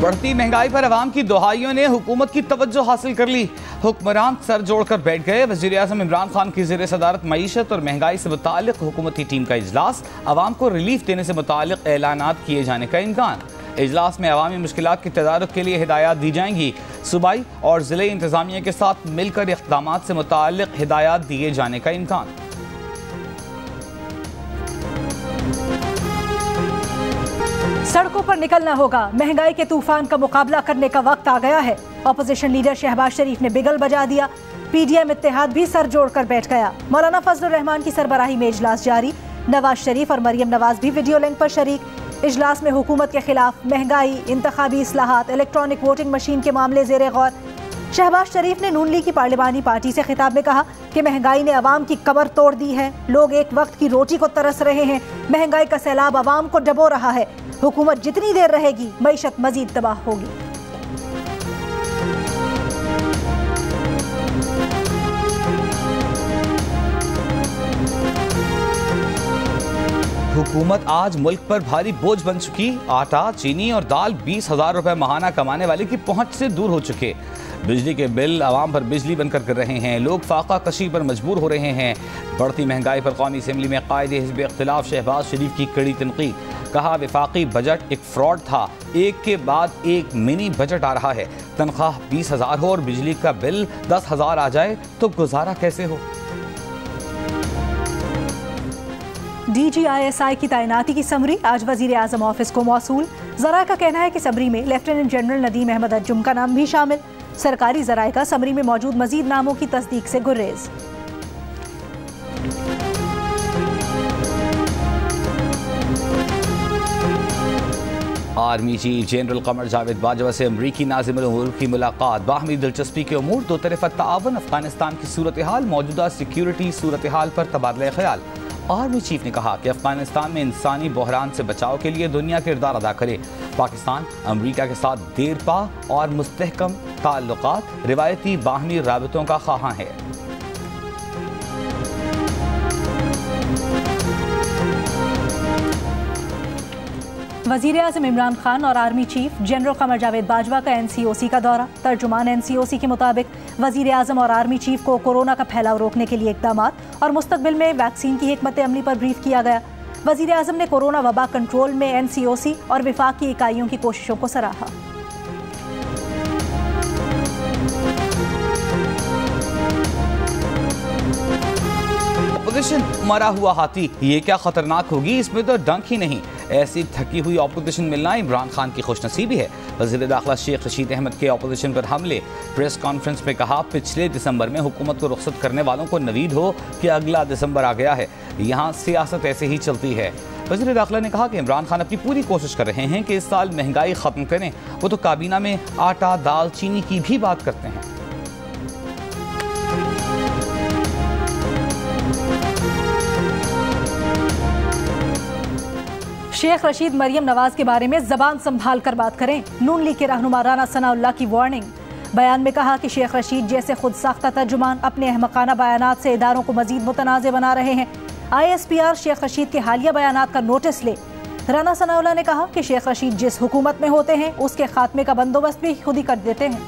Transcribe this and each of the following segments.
बढ़ती महंगाई पर अवाम की दुहाइयों ने हुकूमत की तवज्जो हासिल कर ली। हुक्मरान सर जोड़कर बैठ गए। वज़ीर आज़म इमरान खान की ज़ेर सदारत मईशत और महंगाई से मुताल्लिक़ हुकूमती टीम का इजलास। अवाम को रिलीफ देने से मुताल्लिक़ ऐलानात किए जाने का इम्कान। इजलास में अवामी मुश्किलात के तदारुक के लिए हिदायत दी जाएंगी। सूबाई और ज़िले इंतज़ामिया के साथ मिलकर इक़दामात से मुताल्लिक़ हिदायत दिए जाने का इम्कान। सड़कों पर निकलना होगा, महंगाई के तूफान का मुकाबला करने का वक्त आ गया है। अपोजिशन लीडर शहबाज शरीफ ने बिगल बजा दिया। पीडीएम इत्तेहाद भी सर जोड़कर बैठ गया। मौलाना फजलुर रहमान की सरबराही में इजलास जारी। नवाज शरीफ और मरियम नवाज भी वीडियो लिंक पर शरीक। इजलास में हुकूमत के खिलाफ महंगाई, इंतखाबी इस्लाहात, इलेक्ट्रॉनिक वोटिंग मशीन के मामले ज़ेरे गौर। शहबाज शरीफ ने नून लीग की पार्लिमानी पार्टी से खिताब में कहा कि महंगाई ने अवाम की कमर तोड़ दी है। लोग एक वक्त की रोटी को तरस रहे हैं। महंगाई का सैलाब अवाम को डबो रहा है। हुकूमत जितनी देर रहेगी मईशत मजीद तबाह होगी। हुकूमत आज मुल्क पर भारी बोझ बन चुकी। आटा, चीनी और दाल 20,000 रुपए माहाना कमाने वाले की पहुंच से दूर हो चुके। बिजली के बिल अवाम पर बिजली बनकर गिर रहे हैं। लोग फाका कशी पर मजबूर हो रहे हैं। बढ़ती महंगाई पर कौमी असम्बली में कायदे हिज़्ब इख्तिलाफ शहबाज शरीफ की कड़ी तनकीद। कहा वफाकी बजट एक फ्रॉड था। एक के बाद एक मिनी बजट आ रहा है। तनख्वाह 20,000 हो और बिजली का बिल 10,000 आ जाए तो गुजारा कैसे हो। DGISI की तैनाती की समरी आज वज़ीर आज़म ऑफिस को मौसूल। ज़रा का कहना है कि समरी में लेफ्टिनेंट जनरल नदीम अहमद अंजुम का नाम भी शामिल। सरकारी ज़राए का समरी में मौजूद मजीद नामों की तस्दीक से गुर्रेज। Army chief general Qamar Javed Bajwa से अमरीकी नाज़िम उल-उमूर की मुलाकात। बाहमी दिलचस्पी के उमूर, दो तरफ़ा ताअवुन, अफगानिस्तान की सूरत हाल, मौजूदा सिक्योरिटी सूरत हाल पर तबादला ख्याल। आर्मी चीफ ने कहा कि अफगानिस्तान में इंसानी बहरान से बचाव के लिए दुनिया किरदार अदा करे। पाकिस्तान अमरीका के साथ देरपा और मुस्तहकम ताल्लुकात, रिवायती बाहमी राबतों का ख्वाहां है। वज़ीर आज़म इमरान खान और army chief general Qamar Javed Bajwa का NCOC का दौरा। तर्जुमान NCOC के मुताबिक वज़ीर आज़म और आर्मी चीफ को कोरोना का फैलाव रोकने के लिए इक़दामात और मुस्तक़बिल में वैक्सीन की हिकमत अमली पर ब्रीफ किया गया। वज़ीर आज़म ने कोरोना वबा कंट्रोल में NCOC और विफाक की इकाइयों की कोशिशों को सराहा। अपोजिशन मरा हुआ हाथी, ये क्या खतरनाक होगी, इसमें तो डंक ही नहीं। ऐसी थकी हुई अपोजिशन मिलना इमरान खान की खुशनसीबी है। वज़ीर दाखिला शेख रशीद अहमद के अपोजिशन पर हमले। प्रेस कॉन्फ्रेंस में कहा पिछले दिसंबर में हुकूमत को रुखसत करने वालों को नवीद हो कि अगला दिसंबर आ गया है। यहाँ सियासत ऐसे ही चलती है। वज़ीर दाखिला ने कहा कि इमरान खान अपनी पूरी कोशिश कर रहे हैं कि इस साल महंगाई ख़त्म करें। वो तो काबीना में आटा, दाल, चीनी की भी बात करते हैं। शेख रशीद मरियम नवाज के बारे में जबान संभाल कर बात करें। नून लीग के रहनुमा राना सनाउल्लाह की वार्निंग। बयान में कहा कि शेख रशीद जैसे खुद साख्ता तर्जुमान अपने अहमकाना बयानात से इदारों को मजीद मुतनाज़ बना रहे हैं। ISPR शेख रशीद के हालिया बयानात का नोटिस ले। राना सनाउल्लाह ने कहा कि शेख रशीद जिस हुकूमत में होते हैं उसके खात्मे का बंदोबस्त भी खुद ही कर देते हैं।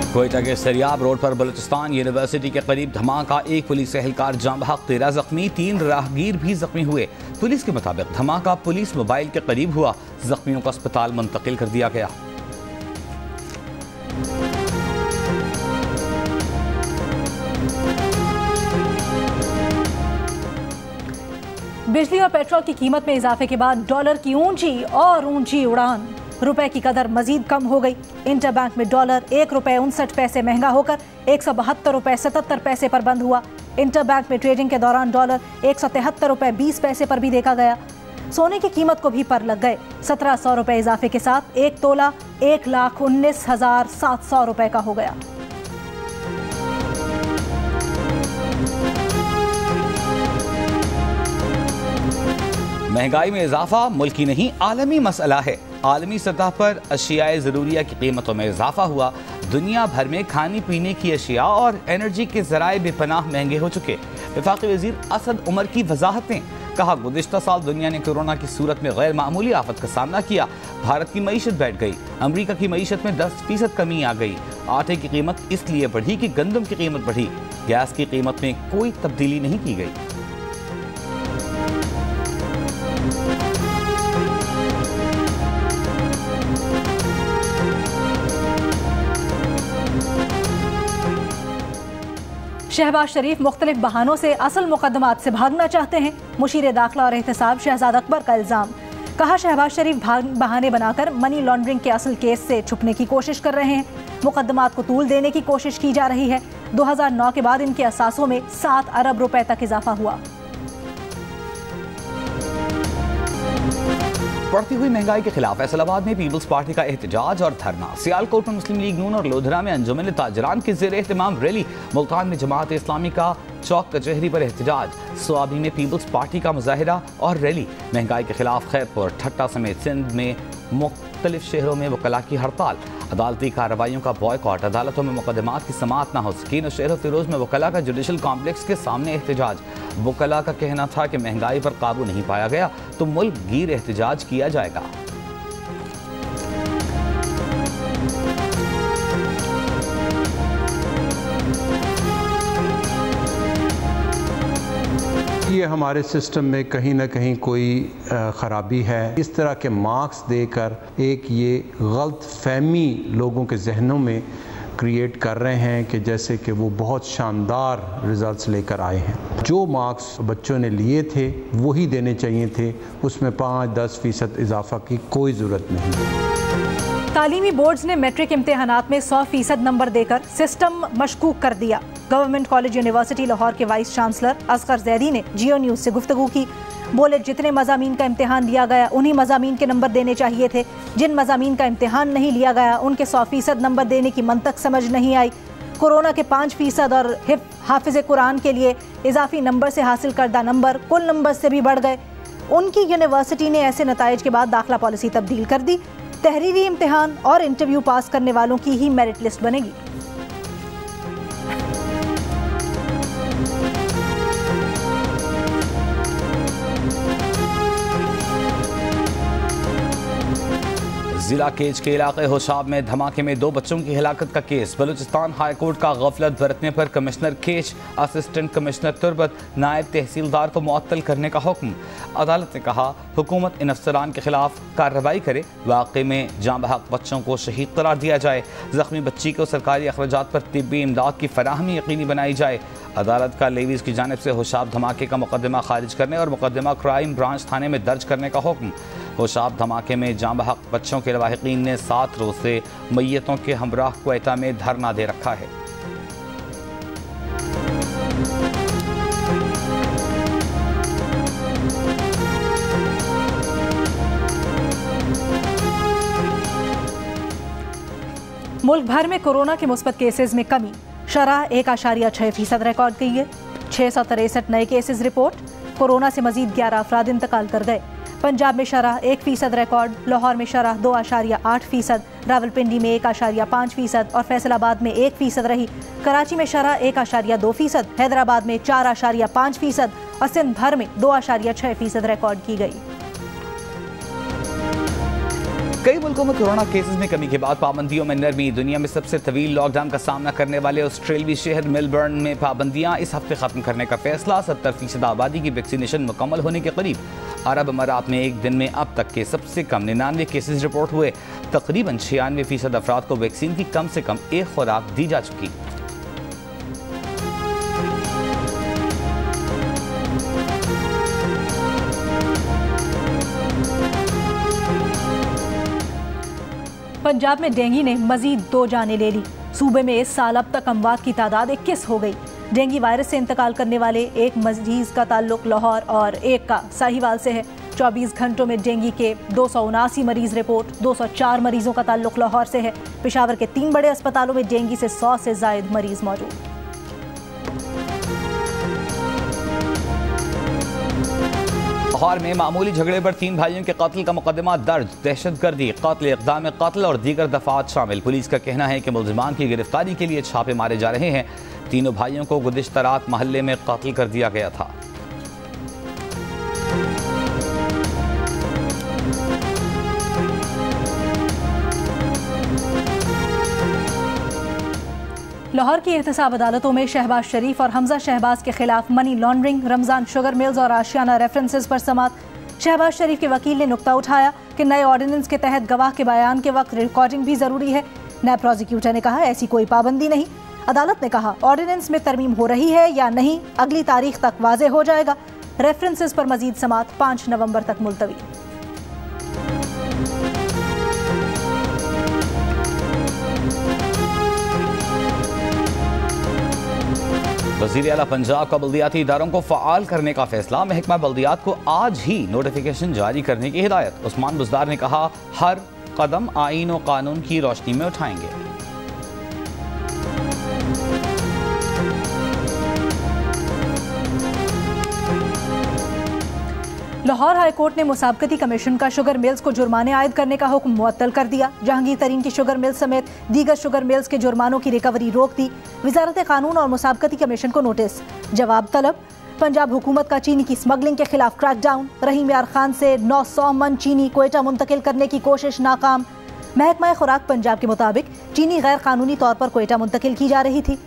कोयटा के सरियाब रोड पर बलूचिस्तान यूनिवर्सिटी के करीब धमाका। एक पुलिस एहलकार जाम बहक, 13 जख्मी, 3 राहगीर भी जख्मी हुए। पुलिस के मुताबिक धमाका पुलिस मोबाइल के करीब हुआ। जख्मियों को अस्पताल मुंतकिल कर दिया गया। बिजली और पेट्रोल की कीमत में इजाफे के बाद डॉलर की ऊंची और ऊंची उड़ान। रुपए की कदर मजीद कम हो गई। इंटर बैंक में डॉलर 1 रुपये 59 पैसे महंगा होकर 172 रुपये 77 पैसे पर बंद हुआ। इंटर बैंक में ट्रेडिंग के दौरान डॉलर 173 रुपये 20 पैसे पर भी देखा गया। सोने की कीमत को भी पर लग गए। 1700 रुपये इजाफे के साथ एक तोला 1,19,700 रुपये का हो गया। महंगाई में इजाफा मुल्की नहीं आलमी मसला है। आलमी सतह पर अशियाए ज़रूरिया की कीमतों में इजाफा हुआ। दुनिया भर में खाने पीने की अशिया और एनर्जी के जराए बेपनाह महंगे हो चुके। वफाकी वजीर असद उमर की वजाहतें। कहा, गुज़िश्ता साल दुनिया ने कोरोना की सूरत में गैर मामूली आफत का सामना किया। भारत की मईशत बैठ गई। अमरीका की मईशत में 10% कमी आ गई। आटे की कीमत इसलिए बढ़ी कि गंदम की कीमत बढ़ी। गैस की कीमत में कोई तब्दीली नहीं की गई। शहबाज शरीफ मुख्तलिफ बहानों से असल मुकदमात से भागना चाहते हैं। मुशीर दाखिला और एहतसाब शहजाद अकबर का इल्ज़ाम। कहा, शहबाज शरीफ बहाने बनाकर मनी लॉन्ड्रिंग के असल केस से छुपने की कोशिश कर रहे हैं। मुकदमात को तूल देने की कोशिश की जा रही है। 2009 के बाद इनके असासों में 7 अरब रुपए तक इजाफा हुआ। बढ़ती हुई महंगाई के खिलाफ फैसलाबाद में पीपल्स पार्टी का एहतजाज और धरना। सियालकोट में मुस्लिम लीग नून और लोधरा में अंजुमन ताजरान के ज़ेर एहतमाम रैली। मुल्तान में जमात इस्लामी का चौक कचहरी पर एहतजाज। स्वाबी में पीपल्स पार्टी का मुजाहिरा और रैली। महंगाई के खिलाफ खैरपुर, ठट्टा समेत सिंध में मुख्तलिफ शहरों में वकला की हड़ताल। अदालती कार्रवाइयों का बॉयकॉट। अदालतों में मुकदमात की समाअत न हो सकी। नौशहर फिरोज में वकला का जुडिशल कॉम्प्लेक्स के सामने एहतजाज। वकला का कहना था कि महंगाई पर काबू नहीं पाया गया तो मुल्क गिर एहतजाज किया जाएगा। ये हमारे सिस्टम में कहीं ना कहीं कोई ख़राबी है। इस तरह के मार्क्स देकर एक ये गलत फहमी लोगों के जहनों में क्रिएट कर रहे हैं कि जैसे कि वो बहुत शानदार रिजल्ट्स लेकर आए हैं। जो मार्क्स बच्चों ने लिए थे वही देने चाहिए थे, उसमें 5-10% इजाफा की कोई ज़रूरत नहीं। तालीमी बोर्ड्स ने मैट्रिक इम्तिहानात में 100% नंबर देकर सिस्टम मशकूक कर दिया। गवर्नमेंट कॉलेज यूनिवर्सिटी लाहौर के वाइस चांसलर असगर जैदी ने जियो न्यूज़ से गुफ्तगू की। बोले, जितने मज़ामीन का इम्तिहान लिया गया उन्हीं मज़ामीन के नंबर देने चाहिए थे। जिन मज़ामीन का इम्तिहान नहीं लिया गया उनके 100% नंबर देने की मंतक समझ नहीं आई। कोरोना के 5% और हाफिज़ कुरान के लिए इजाफी नंबर से हासिल करदा नंबर कुल नंबर से भी बढ़ गए। उनकी यूनिवर्सिटी ने ऐसे नताइज के बाद दाखिला पॉलिसी तब्दील कर दी। तहरीरी इम्तिहान और इंटरव्यू पास करने वालों की ही मेरिट लिस्ट बनेगी। जिला केज के इलाके होशाब में धमाके में 2 बच्चों की हिलाकत का केस। बलूचिस्तान हाई कोर्ट का गफलत बरतने पर कमिश्नर केज, असिस्टेंट कमिश्नर तुरबत, नायब तहसीलदार को मुअत्तल करने का हुक्म। अदालत ने कहा, हुकूमत इन अफसरान के खिलाफ कार्रवाई करे। वाक़े में जाँ बहक बच्चों को शहीद करार दिया जाए। जख्मी बच्ची को सरकारी अखराजात पर तिब्बी इमदाद की फराहमी यकीनी बनाई जाए। अदालत का लेवीज की जानिब से होशाब धमाके का मुकदमा खारिज करने और मुकदमा क्राइम ब्रांच थाने में दर्ज करने का हुक्म। होशाब धमाके में जाँ बहक बच्चों के लवाहिकीन ने 7 रोज से मैयतों के हमराह क्वेटा में धरना दे रखा है। मुल्क भर में कोरोना के मुस्बत केसेस में कमी। शरह 1.6% रिकॉर्ड की है। 663 नए केसेस रिपोर्ट। कोरोना से मजीद 11 अफराद इंतकाल कर गए। पंजाब में शरह 1% रिकॉर्ड। लाहौर में शरह 2.8%, रावलपिंडी में 1.5% और फैसलाबाद में 1% रही। कराची में शरह 1.2%, हैदराबाद में 4.5% और सिंध भर में 2.6% रिकॉर्ड की गई। कई मुल्कों में कोरोना केसेस में कमी के बाद पाबंदियों में नरमी। दुनिया में सबसे तवील लॉकडाउन का सामना करने वाले ऑस्ट्रेलियाई शहर मेलबर्न में पाबंदियां इस हफ्ते खत्म करने का फैसला। 70% आबादी की वैक्सीनेशन मुकम्मल होने के करीब। अरब अमारात में एक दिन में अब तक के सबसे कम 99 केसेस रिपोर्ट हुए। तकरीबन 96% अफराद को वैक्सीन की कम से कम एक खुराक दी जा चुकी। पंजाब में डेंगू ने मजीद 2 जानें ले ली। सूबे में इस साल अब तक अमवात की तादाद 21 हो गई। डेंगू वायरस से इंतकाल करने वाले एक मरीज का ताल्लुक लाहौर और एक का साहिवाल से है। 24 घंटों में डेंगू के 279 मरीज रिपोर्ट। 204 मरीजों का ताल्लुक लाहौर से है। पेशावर के 3 बड़े अस्पतालों में डेंगू से 100 से ज्यादा मरीज मौजूद। लाहौर में मामूली झगड़े पर 3 भाइयों के कत्ल का मुकदमा दर्ज। दहशतगर्दी, कत्ल, इक़दाम कत्ल और दीगर दफात शामिल। पुलिस का कहना है कि मुल्ज़िमान की गिरफ्तारी के लिए छापे मारे जा रहे हैं। तीनों भाइयों को गुज़िश्ता रात महल्ले में कत्ल कर दिया गया था। लाहौर की एहतसाब अदालतों में शहबाज शरीफ और हमजा शहबाज के खिलाफ money laundering, Ramzan sugar mills और आशियाना रेफरेंसेस पर समात। शहबाज शरीफ के वकील ने नुक्ता उठाया कि नए ऑर्डिनेंस के तहत गवाह के बयान के वक्त रिकॉर्डिंग भी जरूरी है। नायब प्रोसिक्यूटर ने कहा ऐसी कोई पाबंदी नहीं। अदालत ने कहा ऑर्डिनेंस में तरमीम हो रही है या नहीं अगली तारीख तक वाज़े हो जाएगा। रेफरेंसेस पर मजीद समात 5 नवंबर तक मुलतवी। वज़ीर आला पंजाब का बल्दियाती इदारों को फ़आल करने का फैसला। महकमा बल्दियात को आज ही नोटिफिकेशन जारी करने की हिदायत। उस्मान बुज़दार ने कहा हर कदम आईन और कानून की रोशनी में उठाएंगे। लाहौर हाई कोर्ट ने मुसाबकती कमीशन का शुगर मिल्स को जुर्माने आयद करने का हुक्म मुअत्तल कर दिया। जहांगीर तरीन की शुगर मिल्स समेत दीगर शुगर मिल्स के जुर्मानों की रिकवरी रोक दी। वजारत कानून और मुसाबकती कमीशन को नोटिस। जवाब तलब। पंजाब हुकूमत का चीनी की स्मगलिंग के खिलाफ क्रैकडाउन। रहीम यार खान से 900 मन चीनी कोयटा मुंतकिल करने की कोशिश नाकाम। महकमा खुराक पंजाब के मुताबिक चीनी गैर कानूनी तौर पर कोयटा मुंतकिल की जा रही थी।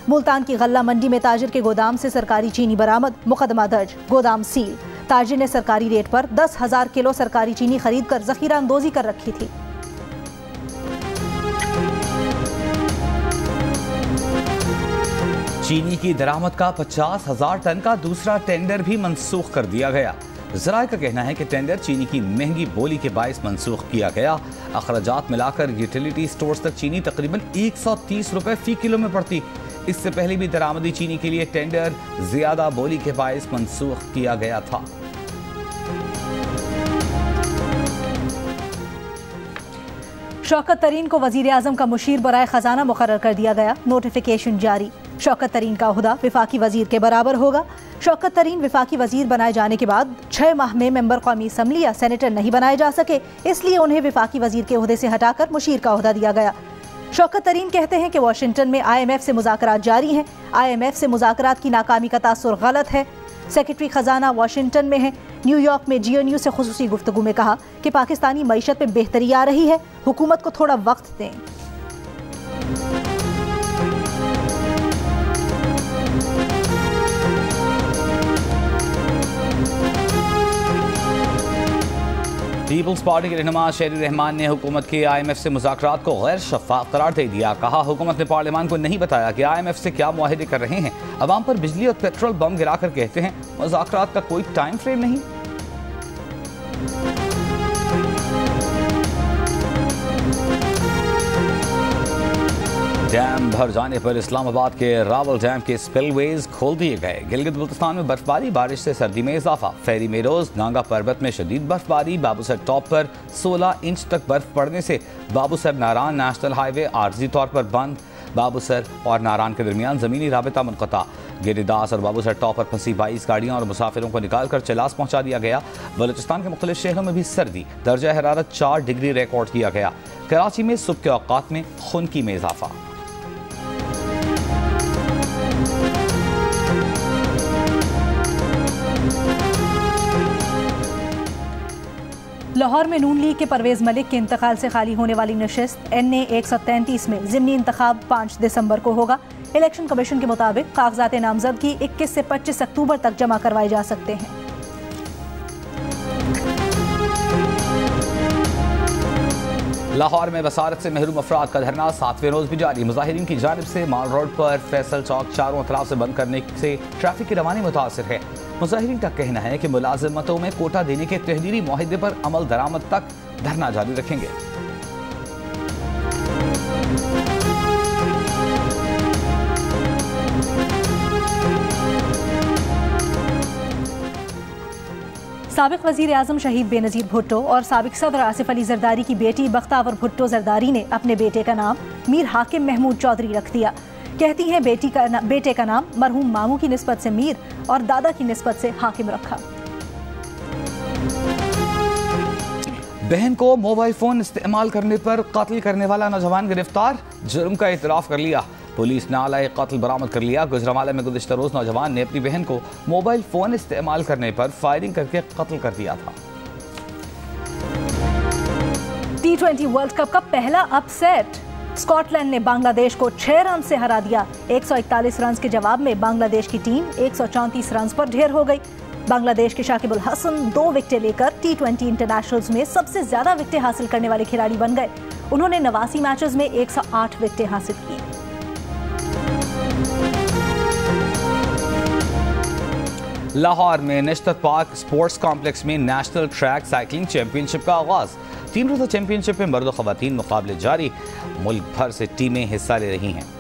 मुल्तान की गल्ला मंडी में ताजिर के गोदाम से सरकारी चीनी बरामद। मुकदमा दर्ज, गोदाम सील। ताजिर ने सरकारी रेट पर 10,000 किलो सरकारी चीनी खरीद कर जखीरा अंदोजी कर रखी थी। चीनी की दरामद का 50,000 टन का दूसरा टेंडर भी मनसूख कर दिया गया। ज़राए का कहना है कि टेंडर चीनी की महंगी बोली के बायस मनसूख किया गया। अखराजात मिलाकर यूटिलिटी स्टोर्स तक चीनी तकरीबन 130 रुपए फी किलो में पड़ती। इससे पहले भी दरामदी चीनी के लिए टेंडर ज्यादा बोली के बायस मनसूख किया गया था। शौकत तरीन को वजीर आजम का मुशीर बराए खजाना मुकर्रर कर दिया गया। नोटिफिकेशन जारी। शौकत तरीन का ओहदा विफाकी वजीर के बराबर होगा। शौकत तरीन विफाकी वजीर बनाए जाने के बाद 6 माह में मेंबर कौमी असम्बली या सेनेटर नहीं बनाए जा सके, इसलिए उन्हें विफाकी वजीर के ओहदे से हटाकर मुशीर का ओहदा दिया गया। शौकत तरीन कहते हैं कि वाशिंगटन में IMF से मुज़ाकरात जारी हैं। IMF से मुज़ाकरात की नाकामी का तासुर गलत है। सेक्रेटरी खजाना वाशिंगटन में है। न्यूयॉर्क में GNU से खुसूसी गुफ्तगू में कहा कि पाकिस्तानी मईशत में बेहतरी आ रही है, हुकूमत को थोड़ा वक्त दें। पीपल्स पार्टी के रहनुमा शेरी रहमान ने हुकूमत के IMF से मुज़ाकरात को गैर शफ़ाफ़ करार दे दिया। कहा हुकूमत ने पार्लियामान को नहीं बताया कि IMF से क्या मुआहदे कर रहे हैं। अवाम पर बिजली और पेट्रोल बम गिराकर कहते हैं मुज़ाकरात का कोई टाइम फ्रेम नहीं। डैम भर जाने पर इस्लामाबाद के रावल डैम के स्पिलवेज खोल दिए गए। गिलगित बल्तिस्तान में बर्फबारी, बारिश से सर्दी में इजाफा। फेरी में रोज नांगा पर्वत में शदीद बर्फबारी। बाबूसर टॉप पर 16 इंच तक बर्फ पड़ने से बाबूसर नारान नेशनल हाईवे आर्जी तौर पर बंद। बाबूसर और नारान के दरमियान जमीनी राबिता मुनक़ता। गिरिदास और बाबूसर टॉप पर फंसी 22 गाड़ियां और मुसाफिरों को निकालकर चलास पहुंचा दिया गया। बलूचिस्तान के मुख्तलिफ शहरों में भी सर्दी, दर्जा हरारत 4 डिग्री रिकॉर्ड किया गया। कराची में सुबह के औकात में खुनकी में इजाफा। लाहौर में नून लीग के परवेज़ मलिक के इंतकाल से खाली होने वाली नशिस्त NA 133 में ज़िमनी इंतखाब 5 दिसंबर को होगा। इलेक्शन कमीशन के मुताबिक कागजात नामजदगी 21 से 25 अक्टूबर तक जमा करवाए जा सकते हैं। लाहौर में बसारत से महरूम अफराद का धरना 7वें रोज भी जारी। मुजाहिरीन की जानिब से माल रोड पर फैसल चौक चारों तरफ से बंद करने से ट्रैफिक की रवानी मुतासर है। मुजाहिरीन का कहना है कि मुलाजिमतों में कोटा देने के तहरीरी मुआहदे पर अमल दरामद तक धरना जारी रखेंगे। साबिक वज़ीर आज़म शहीद बेनज़ीर भुट्टो और साबिक सदर आसिफ अली जरदारी की बेटी बख्तावर भुट्टो जरदारी ने अपने बेटे का नाम मीर हाकिम महमूद चौधरी रख दिया। कहती हैं बेटे का नाम मरहूम मामू की निस्बत से मीर और दादा की निस्बत से हाकिम रखा। बहन को मोबाइल फोन इस्तेमाल करने पर कत्ल करने वाला नौजवान गिरफ्तार, जुर्म का इतराफ कर लिया। पुलिस ने आला कत्ल बरामद कर लिया। गुजरांवाला में गुज़िश्ता रोज नौजवान ने अपनी बहन को मोबाइल फोन इस्तेमाल करने पर फायरिंग करके कत्ल कर दिया था। T20 वर्ल्ड कप का पहला अपसेट, स्कॉटलैंड ने बांग्लादेश को 6 रन से हरा दिया। 141 रन के जवाब में बांग्लादेश की टीम 134 रन पर ढेर हो गई। बांग्लादेश के शाकिब अल हसन 2 विकेटें लेकर T20 इंटरनेशनल्स में सबसे ज्यादा विकेटें हासिल करने वाले खिलाड़ी बन गए। उन्होंने 89 मैचेस में 108 विकेटें हासिल की। लाहौर में नेशनल पार्क स्पोर्ट्स कॉम्प्लेक्स में नेशनल ट्रैक साइकिलिंग चैंपियनशिप का आगाज। 3 रोज़ा चैंपियनशिप में मर्द और ख़वातीन मुकाबले जारी। मुल्क भर से टीमें हिस्सा ले रही हैं।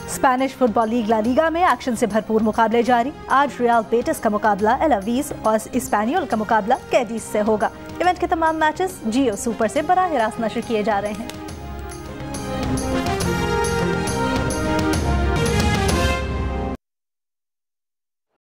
Spanish football league La Liga में एक्शन से भरपूर मुकाबले जारी। आज रियल बेटिस का मुकाबला एलावीज और इस्पेनियोल का मुकाबला कैडिस से होगा। इवेंट के तमाम मैचेस जियो सुपर से बराह रास्त नशर किए जा रहे हैं।